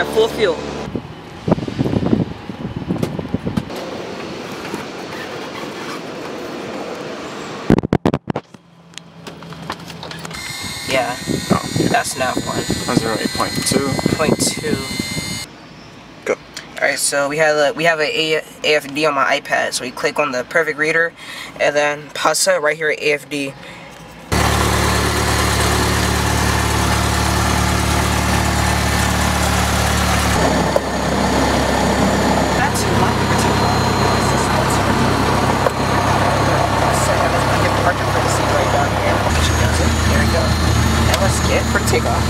at full fuel. Yeah, that's not one. 0.2. 0.2. Go. Alright, so we have a AFD on my iPad, so we click on the perfect reader, and then pasa right here at AFD. For takeoff.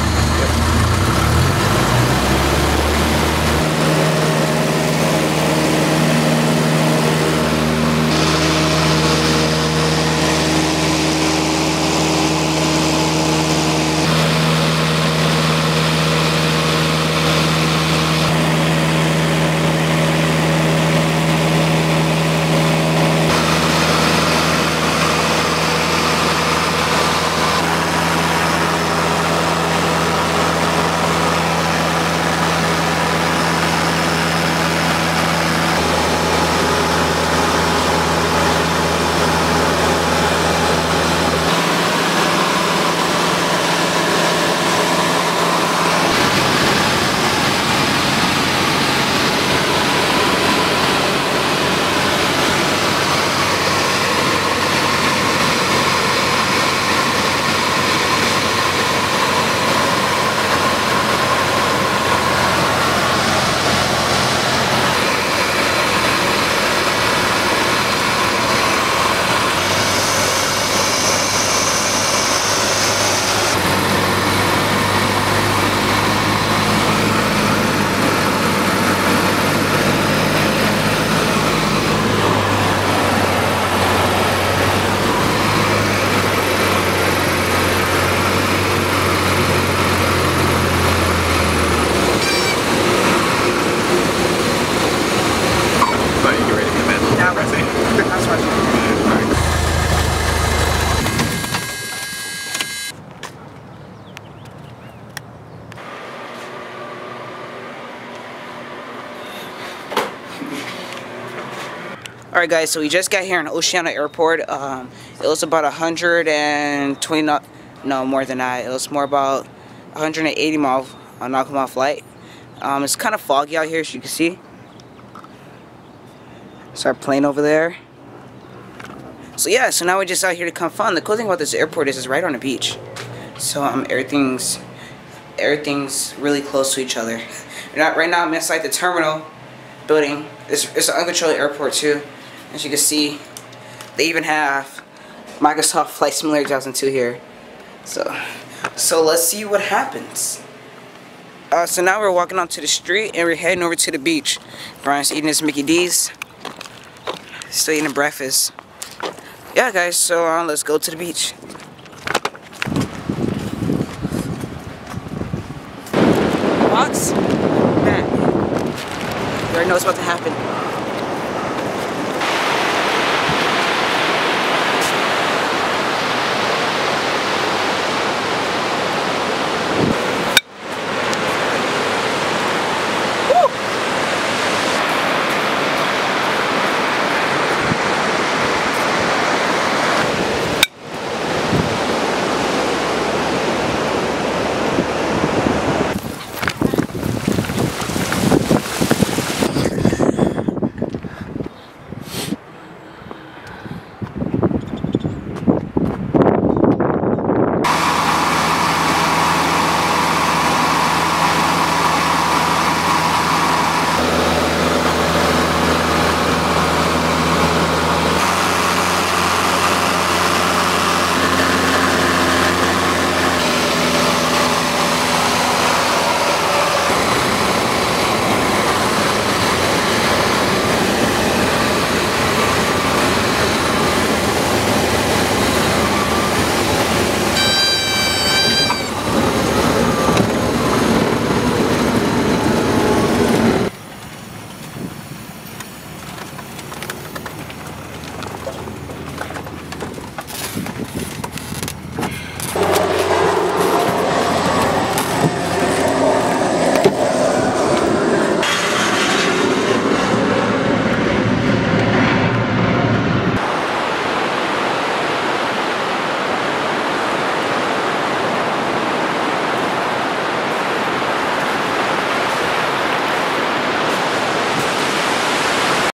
Alright guys, so we just got here in Oceano Airport. It was about 120, no more than that. It was more about 180 mile knock-mile flight. It's kind of foggy out here, as you can see. It's our plane over there. So yeah, so now we're just out here to have fun. The cool thing about this airport is it's right on the beach. So everything's really close to each other. Right now I'm inside the terminal building. It's an uncontrolled airport too. As you can see, they even have Microsoft Flight Simulator 2002 here. So let's see what happens. So now we're walking onto the street and we're heading over to the beach. Brian's eating his Mickey D's. Still eating breakfast. Yeah guys, so let's go to the beach. Box? Man. You already know what's about to happen.